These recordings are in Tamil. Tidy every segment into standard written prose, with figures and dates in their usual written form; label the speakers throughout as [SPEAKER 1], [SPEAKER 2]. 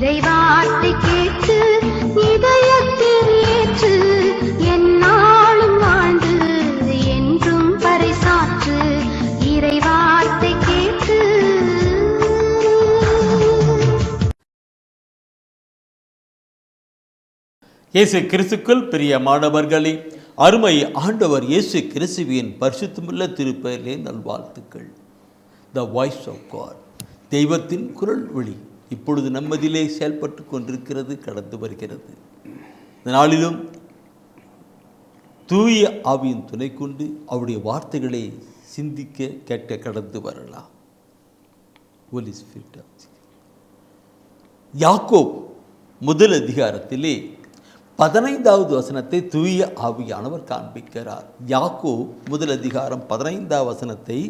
[SPEAKER 1] இறைவார்த்தை கேட்டு இதயத்தில் ஏற்று என்னாலும் வாழ்ந்து என்றும் பறைசாற்று. இறைவார்த்தை கேட்டு.
[SPEAKER 2] இயேசு கிறிஸ்துக்குள் பிரியமானவர்களே, அருமை ஆண்டவர் இயேசு கிறிஸ்துவின் பரிசுத்தமுள்ள திருப்பெயரிலே நல்வாழ்த்துக்கள். த வாய்ஸ் ஆஃப் காட், தெய்வத்தின் குரல் ஒளி இப்பொழுது நம்மதிலே செயல்பட்டு கொண்டிருக்கிறது, கடந்து வருகிறது. இந்த நாளிலும் தூய ஆவியின் துணை கொண்டு அவருடைய வார்த்தைகளை சிந்திக்க கேட்க கடந்து வரலாம். ஹோலி ஸ்பிரிட். யாக்கோப் முதல் அதிகாரத்திலே 15வது வசனத்தை தூய ஆவியானவர் காண்பிக்கிறார். யாக்கோப் முதல் அதிகாரம் 15வது வசனத்தை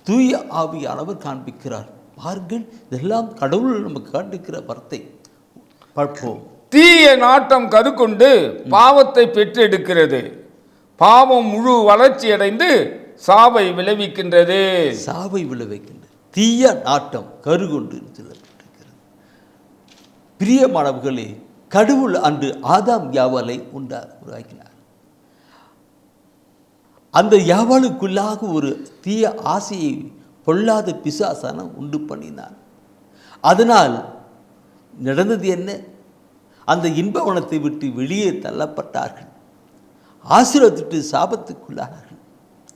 [SPEAKER 2] தூய ஆவியானவர் காண்பிக்கிறார். பாருங்கள், இதெல்லாம் கடவுள் நமக்கு காண்பிக்கிற வார்த்தை. பார்ப்போம்.
[SPEAKER 3] தீய நாட்டம் கருக்கொண்டு பாவத்தை பெற்றெடுக்கிறது, பாவம் முழு வளர்ச்சி அடைந்து சாவை விளைவிக்கின்றது.
[SPEAKER 2] சாவை விளைவிக்கின்றது. தீய நாட்டம் கருகொண்டு சொல்லப்பட்டிருக்கிறது. பிரியமானவர்களே, கடவுள் அன்று ஆதாம் யாவாலை உருவாக்கினார். அந்த யாவாலுக்குள்ளாக ஒரு தீய ஆசையை பொல்லாத பிசாசான உண்டு பண்ணினார். அதனால் நடந்தது என்ன? அந்த இன்பவனத்தை விட்டு வெளியே தள்ளப்பட்டார்கள். ஆசீர்வாதத்திட்டு சாபத்துக்குள்ளானார்கள்.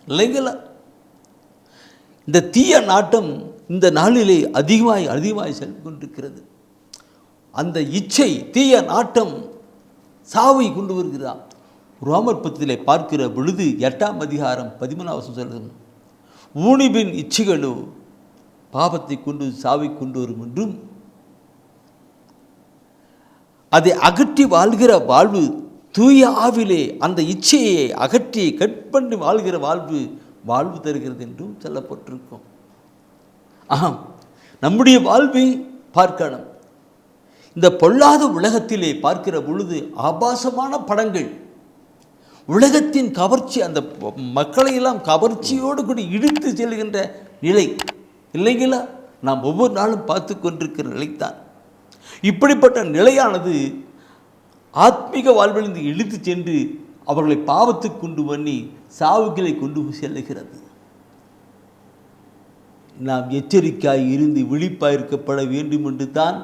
[SPEAKER 2] இல்லைங்களா? இந்த தீய நாட்டம் இந்த நாளிலே அதிகமாய் சென்று கொண்டிருக்கிறது. அந்த இச்சை, தீய நாட்டம் சாவை கொண்டு வருகிறான். ரோமர் பத்திலே பார்க்கிற பொழுது 8ஆம் அதிகாரம் 13வது சொல்லுது, ஊனிபின் இச்சைகளோ பாவத்தை கொண்டு சாவை கொண்டு வரும் என்றும், அதை அகற்றி வாழ்கிற வாழ்வு தூய ஆவிலே அந்த இச்சையை அகற்றி கட்பண்ணி வாழ்கிற வாழ்வு தருகிறது என்றும் சொல்லப்பட்டிருக்கும். ஆம், நம்முடைய வாழ்வை பார்க்கணும். இந்த பொல்லாத உலகத்திலே பார்க்கிற பொழுது ஆபாசமான படங்கள், உலகத்தின் கவர்ச்சி, அந்த மக்களையெல்லாம் கவர்ச்சியோடு கூட இழுத்து செல்கின்ற நிலை இல்லைங்களா? நாம் ஒவ்வொரு நாளும் பார்த்து கொண்டிருக்கிற நிலைத்தான். இப்படிப்பட்ட நிலையானது ஆத்மீக வாழ்விலிருந்து இழுத்து சென்று அவர்களை பாவத்துக்கு கொண்டு பண்ணி சாவுகளை கொண்டு செல்லுகிறது. நாம் எச்சரிக்கையாய் இருந்து விழிப்பாய் இருக்கப்பட வேண்டும் என்று தான்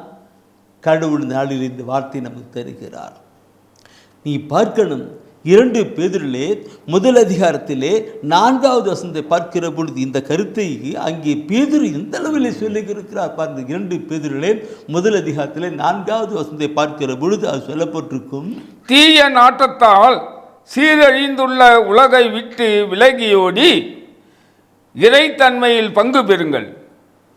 [SPEAKER 2] கடவுள் நாளில் இந்த வார்த்தை நமக்கு தருகிறார். நீ பார்க்கணும், 2 பேதுருவிலே முதல் அதிகாரத்திலே 4வது வசனத்தை பார்க்கிற பொழுது இந்த கருத்தை அங்கே பேதுரு எந்த அளவில் சொல்லியிருக்கிறார் பாருங்க. 2 பேதுருவிலே முதல் அதிகாரத்திலே 4வது வசனத்தை பார்க்கிற பொழுது அது சொல்லப்பட்டிருக்கும்,
[SPEAKER 3] தீய நாட்டத்தால் சீரழிந்துள்ள உலகை விட்டு விலகியோடி இறைத்தன்மையில் பங்கு பெறுங்கள்.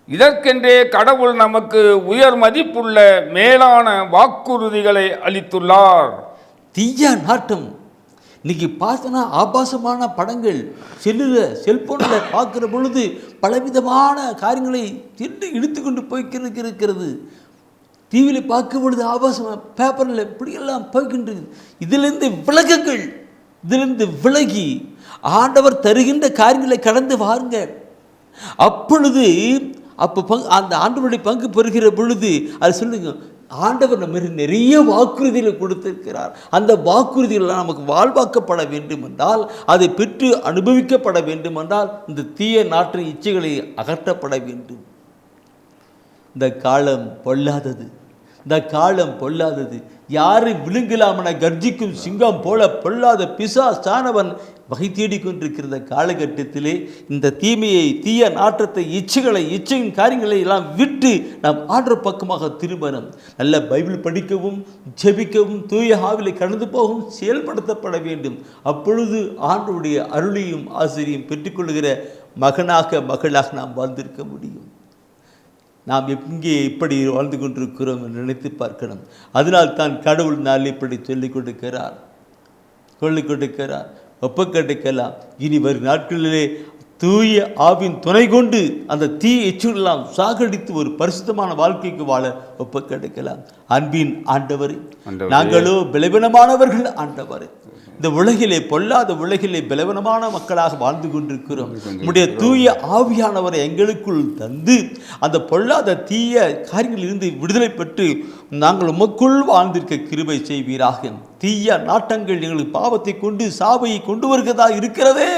[SPEAKER 3] இதற்கென்றே கடவுள் நமக்கு உயர் மதிப்புள்ள மேலான வாக்குறுதிகளை அளித்துள்ளார்.
[SPEAKER 2] தீய நாட்டம் இன்னைக்கு பார்த்தனா ஆபாசமான படங்கள் செல்போனில் பார்க்குற பொழுது பலவிதமான காரியங்களை இழுத்து கொண்டு போய்க்கிறது. டிவியில் பார்க்கும் பொழுது ஆபாசமாக, பேப்பரில் இப்படியெல்லாம் போய்கின்றது. இதிலிருந்து விலகுங்கள். இதிலிருந்து விலகி ஆண்டவர் தருகின்ற காரியங்களை கடந்து வாருங்க. அப்பொழுது அந்த ஆண்டவருடைய பங்கு பெறுகிற பொழுது அது சொல்லுங்க, ஆண்டவர் நம்ம நிறைய வாக்குறுதிகளை கொடுத்திருக்கிறார். அந்த வாக்குறுதிகள் நமக்கு வாழ்வாக்கப்பட வேண்டும் என்றால், அதை பெற்று அனுபவிக்கப்பட வேண்டும் என்றால், இந்த தீய நாட்டு இச்சைகளை அகற்றப்பட வேண்டும். இந்த காலம் பொல்லாதது, இந்த காலம் பொல்லாதது. யாரை விழுங்கலாமென கர்ஜிக்கும் சிங்கம் போல பொல்லாத பிசாசானவன் வகை தேடிக்கொண்டிருக்கிற காலகட்டத்திலே இந்த தீமையை, தீய நாற்றத்தை, இச்சையின் காரியங்களை எல்லாம் விட்டு நாம் ஆண்டவர் பக்கமாக திரும்பணும். நல்ல பைபிள் படிக்கவும், ஜெபிக்கவும், தூய ஆவிலை கடந்து போகவும் செயல்படுத்தப்பட வேண்டும். அப்பொழுது ஆண்டவருடைய அருளையும் ஆசிரியம் பெற்றுக்கொள்கிற மகளாக நாம் வாழ்ந்திருக்க முடியும். நாம் எங்கே இப்படி வாழ்ந்து கொண்டிருக்கிறோம் என்று நினைத்து பார்க்கணும். அதனால் தான் கடவுள் நாள் இப்படி சொல்லிக் கொடுக்கிறார். ஒப்புக்கொடுக்கலாம். இனி வரும் நாட்களிலே தூய ஆவின் துணை கொண்டு அந்த தீய எச்சுகளெல்லாம் சாகடித்து ஒரு பரிசுத்தமான வாழ்க்கைக்கு வாழ ஒப்பு கிடைக்கலாம். அன்பின் ஆண்டவரே, நாங்களோ பலவீனமானவர்கள் ஆண்டவரே. இந்த உலகிலே, பொல்லாத உலகிலே பலவீனமான மக்களாக வாழ்ந்து கொண்டிருக்கிறோம். நம்முடைய தூய ஆவியானவரை எங்களுக்குள் தந்து அந்த பொல்லாத தீய காரியங்களிலிருந்து விடுதலை பெற்று நாங்கள் உமக்குள் வாழ்ந்திருக்க கிருபை செய்வீராக. தீய நாட்டங்கள் எங்களுக்கு பாவத்தை கொண்டு சாபை கொண்டு வருகிறதா இருக்கிறதே,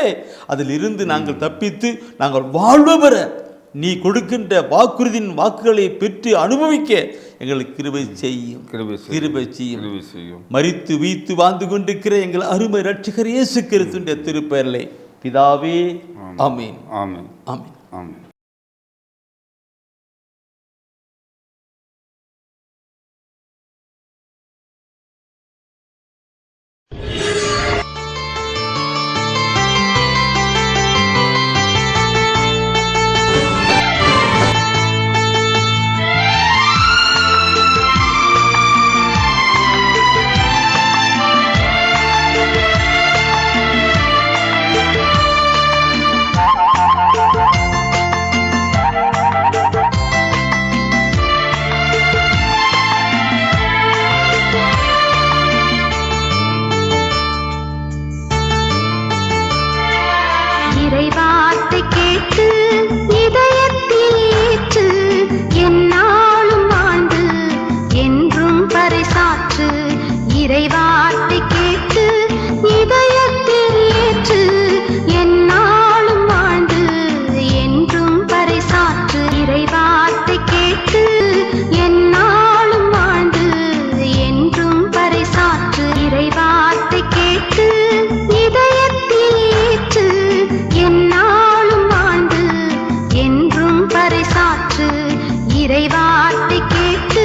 [SPEAKER 2] அதிலிருந்து நாங்கள் தப்பித்து நாங்கள் வாழ்வு பெற நீ கொடுக்கின்ற வாக்குறுதியின் வாக்குகளை பெற்று அனுபவிக்க எங்களுக்கு கிருபை செய்யும். கிருபை செய்யும். மரித்து வீத்து வாழ்ந்து கொண்டிருக்கிற எங்கள் அருமை இரட்சகர் இயேசு கிறிஸ்துவின் திருப்பெயரிலே பிதாவே, ஆமென்.
[SPEAKER 3] ஆமென்.
[SPEAKER 2] ஆமென்.
[SPEAKER 3] ஆமென்.
[SPEAKER 1] இறைவார்த்தை கேட்டு இதயத்தில் ஏற்று எந்நாளும் வாழ்ந்து என்றும் பறைசாற்று. இறைவார்த்தை கேட்டு இதயத்தில் ஏற்று எந்நாளும் வாழ்ந்து என்றும் பறைசாற்று. இறைவார்த்தை கேட்டு எந்நாளும் வாழ்ந்து என்றும் பறைசாற்று. இறைவார்த்தை கேட்டு இதயத்தில் ஏற்று எந்நாளும் வாழ்ந்து என்றும் பறைசாற்று. இறைவார்த்தை கேட்டு